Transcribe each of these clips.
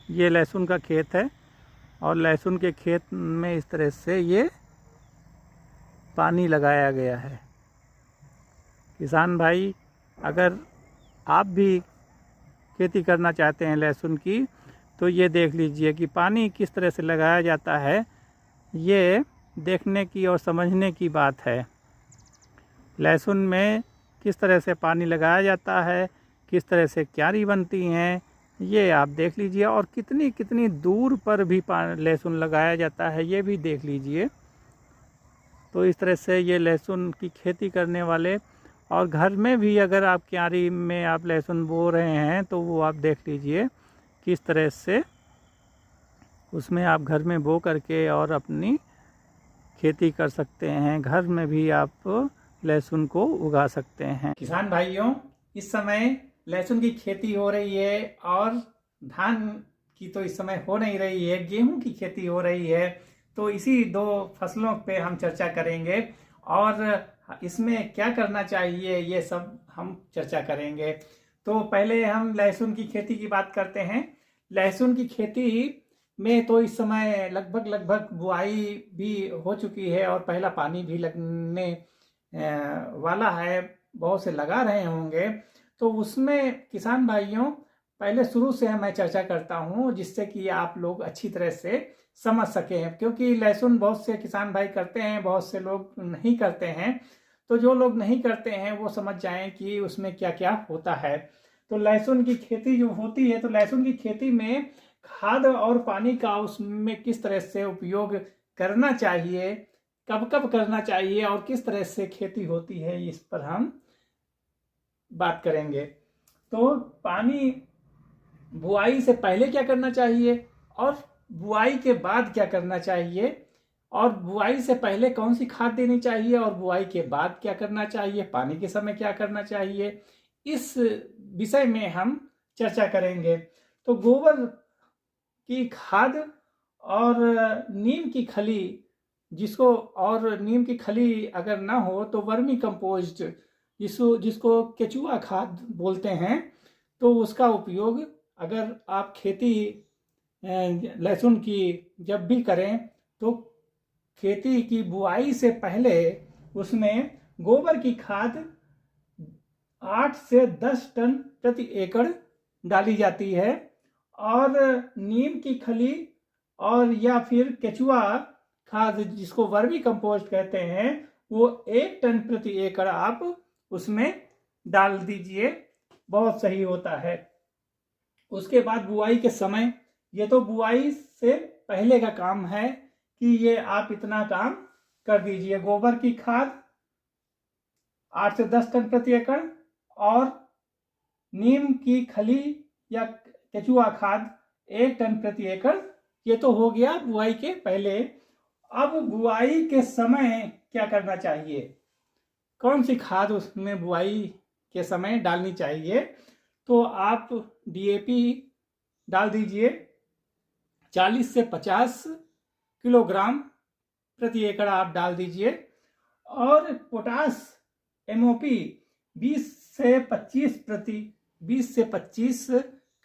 ये लहसुन का खेत है और लहसुन के खेत में इस तरह से ये पानी लगाया गया है। किसान भाई, अगर आप भी खेती करना चाहते हैं लहसुन की, तो ये देख लीजिए कि पानी किस तरह से लगाया जाता है। ये देखने की और समझने की बात है। लहसुन में किस तरह से पानी लगाया जाता है, किस तरह से क्यारी बनती हैं, ये आप देख लीजिए। और कितनी कितनी दूर पर भी लहसुन लगाया जाता है, ये भी देख लीजिए। तो इस तरह से ये लहसुन की खेती करने वाले, और घर में भी अगर आप क्यारी में आप लहसुन बो रहे हैं तो वो आप देख लीजिए किस तरह से उसमें आप घर में बो करके और अपनी खेती कर सकते हैं। घर में भी आप लहसुन को उगा सकते हैं। किसान भाइयों, इस समय लहसुन की खेती हो रही है और धान की तो इस समय हो नहीं रही है, गेहूं की खेती हो रही है। तो इसी दो फसलों पे हम चर्चा करेंगे और इसमें क्या करना चाहिए ये सब हम चर्चा करेंगे। तो पहले हम लहसुन की खेती की बात करते हैं। लहसुन की खेती में तो इस समय लगभग बुआई भी हो चुकी है और पहला पानी भी लगने वाला है, बहुत से लगा रहे होंगे। तो उसमें किसान भाइयों, पहले शुरू से मैं चर्चा करता हूं जिससे कि आप लोग अच्छी तरह से समझ सकें, क्योंकि लहसुन बहुत से किसान भाई करते हैं, बहुत से लोग नहीं करते हैं। तो जो लोग नहीं करते हैं वो समझ जाएं कि उसमें क्या क्या होता है। तो लहसुन की खेती जो होती है, तो लहसुन की खेती में खाद और पानी का उसमें किस तरह से उपयोग करना चाहिए, कब कब करना चाहिए और किस तरह से खेती होती है, इस पर हम बात करेंगे। तो पानी बुआई से पहले क्या करना चाहिए और बुआई के बाद क्या करना चाहिए, और बुआई से पहले कौन सी खाद देनी चाहिए और बुआई के बाद क्या करना चाहिए, पानी के समय क्या करना चाहिए, इस विषय में हम चर्चा करेंगे। तो गोबर की खाद और नीम की खली, और नीम की खली अगर ना हो तो वर्मी कंपोस्ट, जिसको केचुआ खाद बोलते हैं, तो उसका उपयोग अगर आप खेती लहसुन की जब भी करें तो खेती की बुआई से पहले उसमें गोबर की खाद 8 से 10 टन प्रति एकड़ डाली जाती है और नीम की खली और या फिर केचुआ खाद, जिसको वर्मी कंपोस्ट कहते हैं, वो 1 टन प्रति एकड़ आप उसमें डाल दीजिए, बहुत सही होता है। उसके बाद बुआई के समय, ये तो बुआई से पहले का काम है कि ये आप इतना काम कर दीजिए। गोबर की खाद 8 से 10 टन प्रति एकड़ और नीम की खली या केचुआ खाद 1 टन प्रति एकड़, ये तो हो गया बुआई के पहले। अब बुआई के समय क्या करना चाहिए, कौन सी खाद उसमें बुआई के समय डालनी चाहिए, तो आप डीएपी डाल दीजिए 40 से 50 किलोग्राम प्रति एकड़ आप डाल दीजिए, और पोटास एमओपी 20 से 25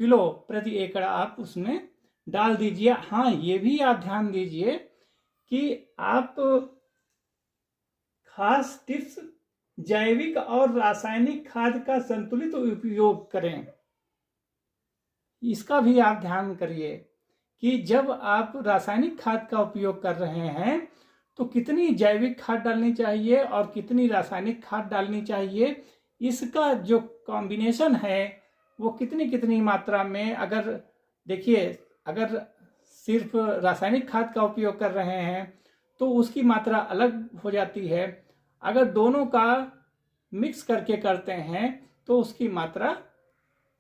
किलो प्रति एकड़ आप उसमें डाल दीजिए। हाँ, ये भी आप ध्यान दीजिए कि आप खास टिप्स, जैविक और रासायनिक खाद का संतुलित उपयोग करें। इसका भी आप ध्यान करिए कि जब आप रासायनिक खाद का उपयोग कर रहे हैं तो कितनी जैविक खाद डालनी चाहिए और कितनी रासायनिक खाद डालनी चाहिए, इसका जो कॉम्बिनेशन है वो कितनी कितनी मात्रा में। अगर देखिए, अगर सिर्फ रासायनिक खाद का उपयोग कर रहे हैं तो उसकी मात्रा अलग हो जाती है, अगर दोनों का मिक्स करके करते हैं तो उसकी मात्रा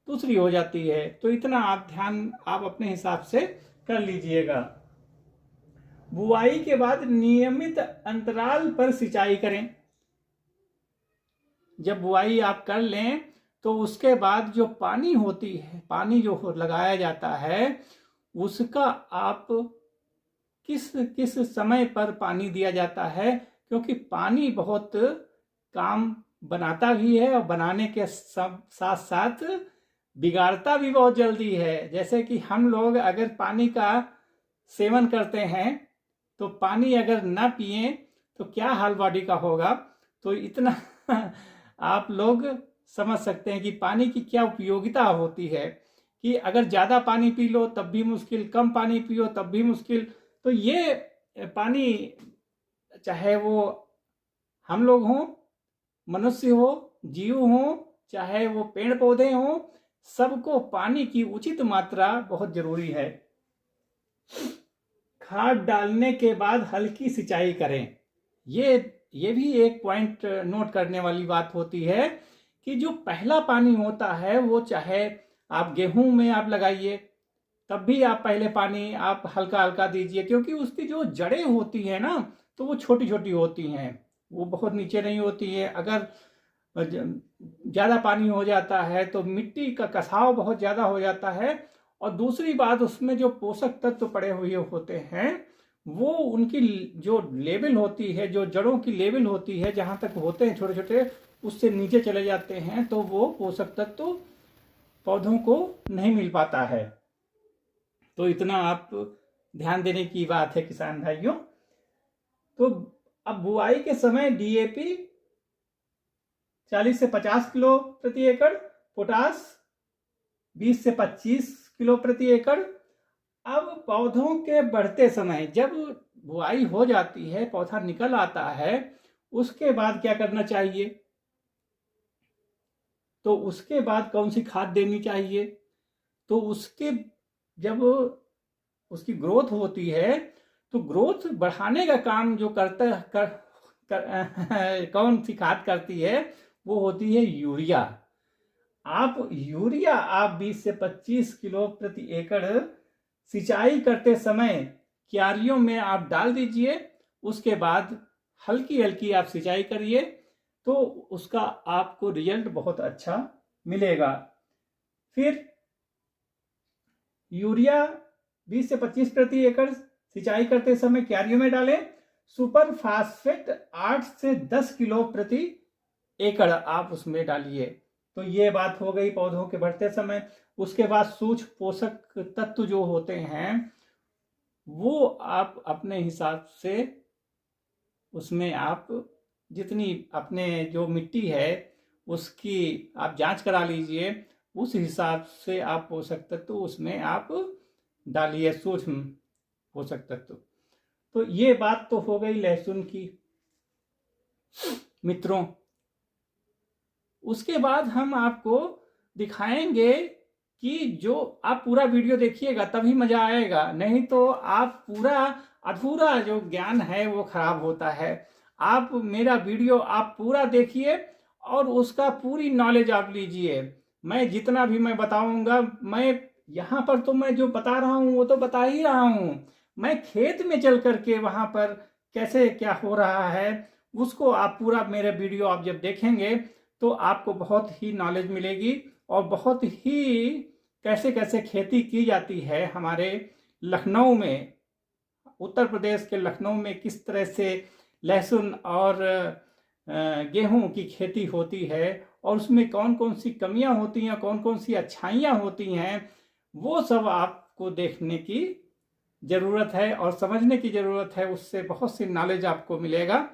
दूसरी हो जाती है। तो इतना आप ध्यान आप अपने हिसाब से कर लीजिएगा। बुआई के बाद नियमित अंतराल पर सिंचाई करें। जब बुआई आप कर लें तो उसके बाद जो पानी होती है, पानी जो लगाया जाता है, उसका आप किस किस समय पर पानी दिया जाता है, क्योंकि पानी बहुत काम बनाता भी है और बनाने के साथ साथ बिगाड़ता भी बहुत जल्दी है। जैसे कि हम लोग अगर पानी का सेवन करते हैं तो पानी अगर ना पिए तो क्या हाल बॉडी का होगा। तो इतना आप लोग समझ सकते हैं कि पानी की क्या उपयोगिता होती है, कि अगर ज़्यादा पानी पी लो तब भी मुश्किल, कम पानी पियो तब भी मुश्किल। तो ये पानी, चाहे वो हम लोग हों, मनुष्य हो, जीव हो, चाहे वो पेड़ पौधे हों, सबको पानी की उचित मात्रा बहुत जरूरी है। खाद डालने के बाद हल्की सिंचाई करें। ये भी एक पॉइंट नोट करने वाली बात होती है कि जो पहला पानी होता है वो चाहे आप गेहूं में आप लगाइए तब भी आप पहले पानी आप हल्का हल्का दीजिए, क्योंकि उसकी जो जड़ें होती हैं ना तो वो छोटी छोटी होती हैं, वो बहुत नीचे नहीं होती है। अगर ज़्यादा पानी हो जाता है तो मिट्टी का कसाव बहुत ज़्यादा हो जाता है, और दूसरी बात उसमें जो पोषक तत्व पड़े हुए होते हैं वो उनकी जो लेवल होती है, जो जड़ों की लेवल होती है, जहाँ तक होते हैं छोटे छोटे, उससे नीचे चले जाते हैं, तो वो पोषक तत्व पौधों को नहीं मिल पाता है। तो इतना आप ध्यान देने की बात है किसान भाइयों। तो अब बुआई के समय डीएपी 40 से 50 किलो प्रति एकड़, पोटास 20 से 25 किलो प्रति एकड़। अब पौधों के बढ़ते समय, जब बुआई हो जाती है, पौधा निकल आता है, उसके बाद क्या करना चाहिए, तो उसके बाद कौन सी खाद देनी चाहिए, तो उसके जब उसकी ग्रोथ होती है तो ग्रोथ बढ़ाने का काम जो कौन सी खाद करती है, वो होती है यूरिया। आप यूरिया 20 से 25 किलो प्रति एकड़ सिंचाई करते समय क्यारियों में आप डाल दीजिए। उसके बाद हल्की हल्की आप सिंचाई करिए तो उसका आपको रिजल्ट बहुत अच्छा मिलेगा। फिर यूरिया 20 से 25 प्रति एकड़ सिंचाई करते समय क्यारियों में डालें। सुपर फास्फेट 8 से 10 किलो प्रति एकड़ आप उसमें डालिए। तो ये बात हो गई पौधों के बढ़ते समय। उसके बाद सूक्ष्म पोषक तत्व जो होते हैं वो आप अपने हिसाब से उसमें आप जितनी अपने जो मिट्टी है उसकी आप जांच करा लीजिए, उस हिसाब से आप पोषक तत्व उसमें आप डालिए, सूक्ष्म पोषक तत्व। तो ये बात तो हो गई लहसुन की मित्रों। उसके बाद हम आपको दिखाएंगे कि जो आप पूरा वीडियो देखिएगा तभी मजा आएगा, नहीं तो आप पूरा अधूरा जो ज्ञान है वो खराब होता है। आप मेरा वीडियो आप पूरा देखिए और उसका पूरी नॉलेज आप लीजिए। मैं जितना भी मैं बताऊंगा, मैं यहाँ पर तो मैं जो बता रहा हूँ वो तो बता ही रहा हूँ, मैं खेत में चल करके वहाँ पर कैसे क्या हो रहा है उसको आप पूरा मेरा वीडियो आप जब देखेंगे तो आपको बहुत ही नॉलेज मिलेगी, और बहुत ही कैसे कैसे खेती की जाती है हमारे लखनऊ में, उत्तर प्रदेश के लखनऊ में किस तरह से लहसुन और गेहूं की खेती होती है, और उसमें कौन कौन सी कमियां होती हैं, कौन कौन सी अच्छाइयां होती हैं, वो सब आपको देखने की ज़रूरत है और समझने की ज़रूरत है। उससे बहुत सी नॉलेज आपको मिलेगा।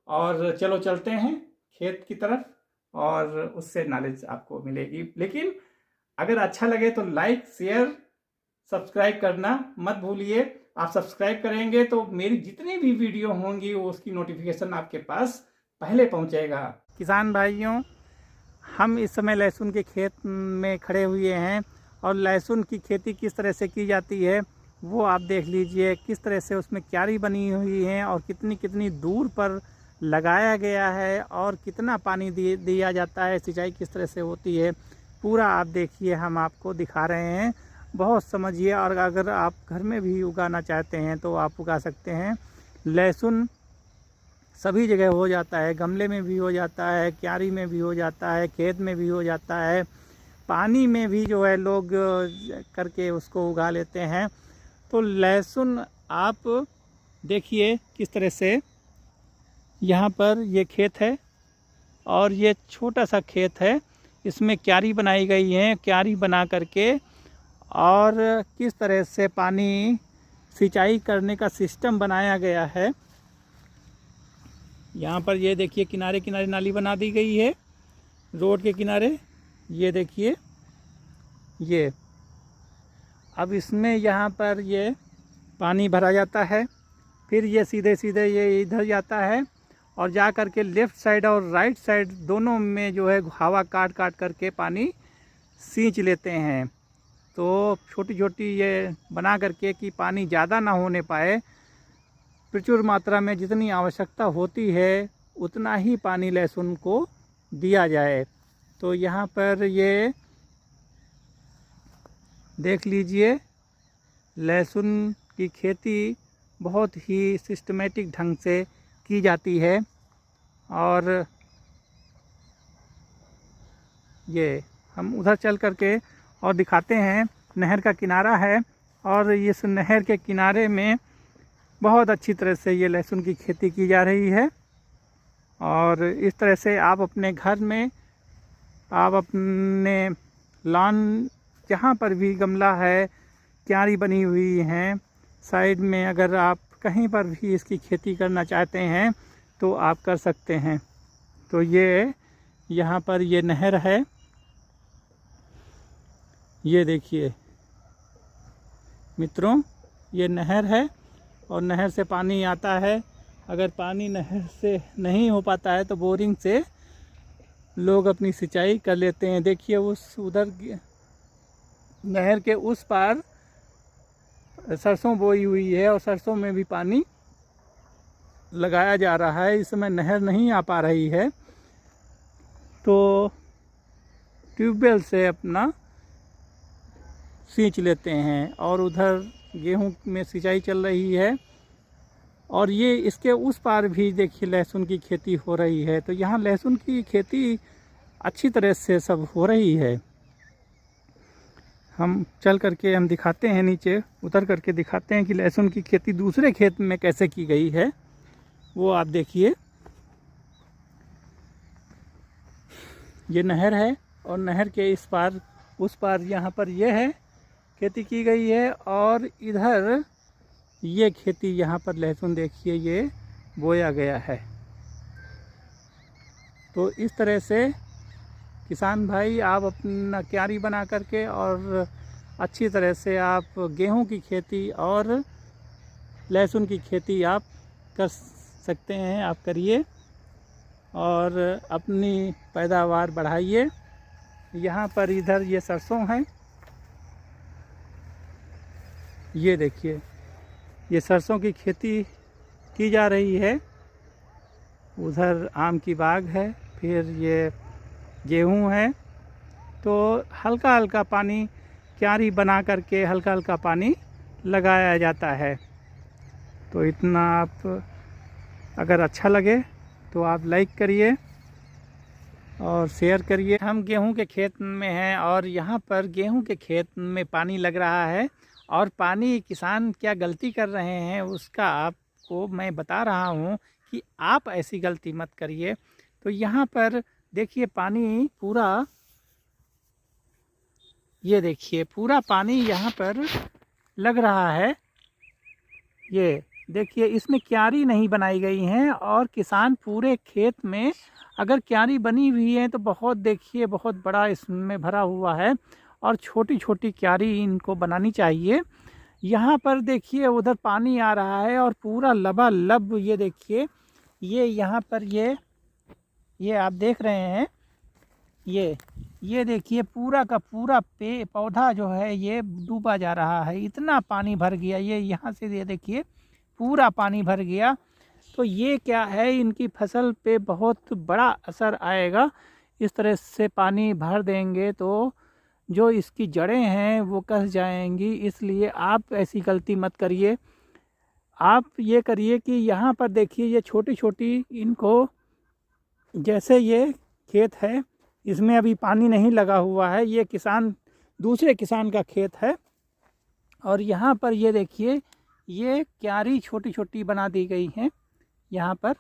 और चलो चलते हैं खेत की तरफ और उससे नॉलेज आपको मिलेगी। लेकिन अगर अच्छा लगे तो लाइक शेयर सब्सक्राइब करना मत भूलिए। आप सब्सक्राइब करेंगे तो मेरी जितनी भी वीडियो होंगी उसकी नोटिफिकेशन आपके पास पहले पहुंचेगा। किसान भाइयों, हम इस समय लहसुन के खेत में खड़े हुए हैं और लहसुन की खेती किस तरह से की जाती है वो आप देख लीजिए। किस तरह से उसमें क्यारी बनी हुई है और कितनी कितनी दूर पर लगाया गया है और कितना पानी दिया जाता है, सिंचाई किस तरह से होती है, पूरा आप देखिए, हम आपको दिखा रहे हैं। बहुत समझिए। और अगर आप घर में भी उगाना चाहते हैं तो आप उगा सकते हैं। लहसुन सभी जगह हो जाता है, गमले में भी हो जाता है, क्यारी में भी हो जाता है, खेत में भी हो जाता है, पानी में भी जो है लोग करके उसको उगा लेते हैं। तो लहसुन आप देखिए किस तरह से यहाँ पर ये खेत है और ये छोटा सा खेत है। इसमें क्यारी बनाई गई है। क्यारी बना करके और किस तरह से पानी सिंचाई करने का सिस्टम बनाया गया है। यहाँ पर ये देखिए किनारे किनारे नाली बना दी गई है रोड के किनारे। ये देखिए ये अब इसमें यहाँ पर ये पानी भरा जाता है, फिर ये सीधे सीधे ये इधर जाता है और जा कर के लेफ़्ट साइड और राइट साइड दोनों में जो है हवा काट काट करके पानी सींच लेते हैं। तो छोटी छोटी ये बना करके कि पानी ज़्यादा ना होने पाए, प्रचुर मात्रा में जितनी आवश्यकता होती है उतना ही पानी लहसुन को दिया जाए। तो यहाँ पर ये देख लीजिए लहसुन की खेती बहुत ही सिस्टमेटिक ढंग से की जाती है। और ये हम उधर चल करके और दिखाते हैं। नहर का किनारा है और इस नहर के किनारे में बहुत अच्छी तरह से ये लहसुन की खेती की जा रही है। और इस तरह से आप अपने घर में, आप अपने लॉन जहाँ पर भी गमला है, क्यारी बनी हुई हैं, साइड में अगर आप कहीं पर भी इसकी खेती करना चाहते हैं तो आप कर सकते हैं। तो ये यहाँ पर ये नहर है, ये देखिए मित्रों ये नहर है और नहर से पानी आता है। अगर पानी नहर से नहीं हो पाता है तो बोरिंग से लोग अपनी सिंचाई कर लेते हैं। देखिए उस उधर नहर के उस पार सरसों बोई हुई है और सरसों में भी पानी लगाया जा रहा है। इस समय नहर नहीं आ पा रही है तो ट्यूबवेल से अपना सींच लेते हैं। और उधर गेहूं में सिंचाई चल रही है और ये इसके उस पार भी देखिए लहसुन की खेती हो रही है। तो यहाँ लहसुन की खेती अच्छी तरह से सब हो रही है। हम चल करके हम दिखाते हैं, नीचे उतर करके दिखाते हैं कि लहसुन की खेती दूसरे खेत में कैसे की गई है। वो आप देखिए ये नहर है और नहर के इस पार उस पार यहाँ पर ये है खेती की गई है और इधर ये खेती यहाँ पर लहसुन देखिए ये बोया गया है। तो इस तरह से किसान भाई आप अपना क्यारी बना करके और अच्छी तरह से आप गेहूं की खेती और लहसुन की खेती आप कर सकते हैं। आप करिए और अपनी पैदावार बढ़ाइए। यहाँ पर इधर ये सरसों है, ये देखिए ये सरसों की खेती की जा रही है। उधर आम की बाग है, फिर ये गेहूं है। तो हल्का हल्का पानी क्यारी बना करके हल्का हल्का पानी लगाया जाता है। तो इतना आप अगर अच्छा लगे तो आप लाइक करिए और शेयर करिए। हम गेहूं के खेत में हैं और यहाँ पर गेहूं के खेत में पानी लग रहा है और पानी किसान क्या गलती कर रहे हैं उसका आपको मैं बता रहा हूँ कि आप ऐसी गलती मत करिए। तो यहाँ पर देखिए पानी पूरा, ये देखिए पूरा पानी यहाँ पर लग रहा है। ये देखिए इसमें क्यारी नहीं बनाई गई हैं और किसान पूरे खेत में अगर क्यारी बनी हुई है तो बहुत देखिए बहुत बड़ा इसमें भरा हुआ है और छोटी छोटी क्यारी इनको बनानी चाहिए। यहाँ पर देखिए उधर पानी आ रहा है और पूरा लबालब ये देखिए ये यहाँ पर ये आप देख रहे हैं ये देखिए पूरा का पूरा पौधा जो है ये डूबा जा रहा है। इतना पानी भर गया, ये यहाँ से ये देखिए पूरा पानी भर गया। तो ये क्या है इनकी फसल पे बहुत बड़ा असर आएगा। इस तरह से पानी भर देंगे तो जो इसकी जड़ें हैं वो कस जाएंगी। इसलिए आप ऐसी गलती मत करिए। आप ये करिए कि यहाँ पर देखिए ये छोटी छोटी इनको, जैसे ये खेत है इसमें अभी पानी नहीं लगा हुआ है, ये किसान दूसरे किसान का खेत है और यहाँ पर ये देखिए ये क्यारी छोटी छोटी बना दी गई हैं। यहाँ पर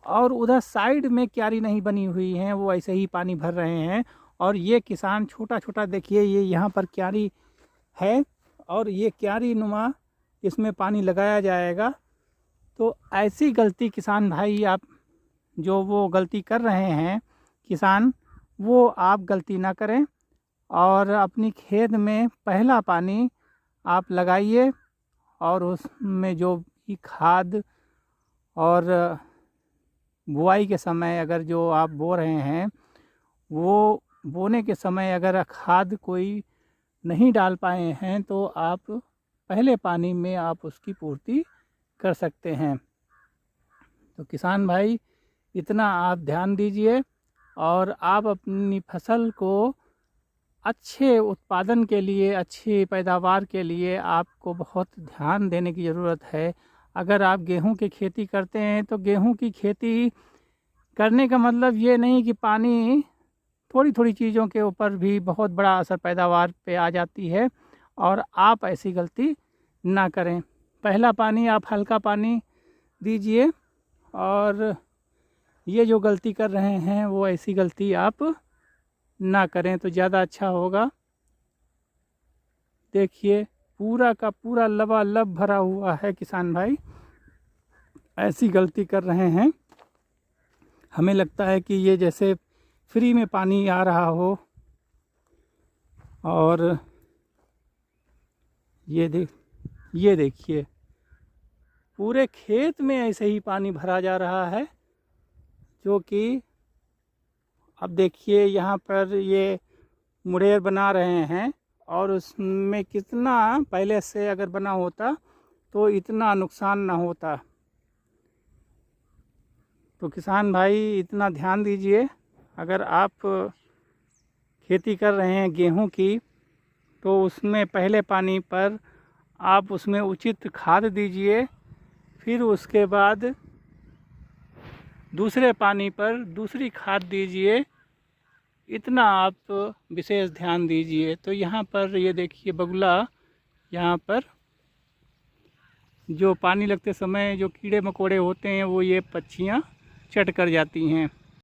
और उधर साइड में क्यारी नहीं बनी हुई हैं, वो ऐसे ही पानी भर रहे हैं। और ये किसान छोटा छोटा देखिए, ये यहाँ पर क्यारी है और ये क्यारी नुमा इसमें पानी लगाया जाएगा। तो ऐसी गलती किसान भाई आप जो वो गलती कर रहे हैं किसान, वो आप गलती ना करें और अपनी खेत में पहला पानी आप लगाइए और उसमें जो भी खाद और बुआई के समय अगर जो आप बो रहे हैं वो बोने के समय अगर खाद कोई नहीं डाल पाए हैं तो आप पहले पानी में आप उसकी पूर्ति कर सकते हैं। तो किसान भाई इतना आप ध्यान दीजिए और आप अपनी फसल को अच्छे उत्पादन के लिए, अच्छी पैदावार के लिए आपको बहुत ध्यान देने की ज़रूरत है। अगर आप गेहूं की खेती करते हैं तो गेहूं की खेती करने का मतलब ये नहीं कि पानी थोड़ी थोड़ी चीज़ों के ऊपर भी बहुत बड़ा असर पैदावार पे आ जाती है, और आप ऐसी गलती ना करें। पहला पानी आप हल्का पानी दीजिए और ये जो गलती कर रहे हैं वो ऐसी गलती आप ना करें तो ज़्यादा अच्छा होगा। देखिए पूरा का पूरा लबालब भरा हुआ है किसान भाई, ऐसी गलती कर रहे हैं। हमें लगता है कि ये जैसे फ्री में पानी आ रहा हो। और ये देखिए पूरे खेत में ऐसे ही पानी भरा जा रहा है, जो कि अब देखिए यहाँ पर ये मुड़ेर बना रहे हैं और उसमें कितना पहले से अगर बना होता तो इतना नुकसान ना होता। तो किसान भाई इतना ध्यान दीजिए, अगर आप खेती कर रहे हैं गेहूं की तो उसमें पहले पानी पर आप उसमें उचित खाद दीजिए, फिर उसके बाद दूसरे पानी पर दूसरी खाद दीजिए। इतना आप विशेष ध्यान दीजिए। तो यहाँ पर ये देखिए बगुला, यहाँ पर जो पानी लगते समय जो कीड़े मकोड़े होते हैं वो ये पक्षियाँ चट कर जाती हैं।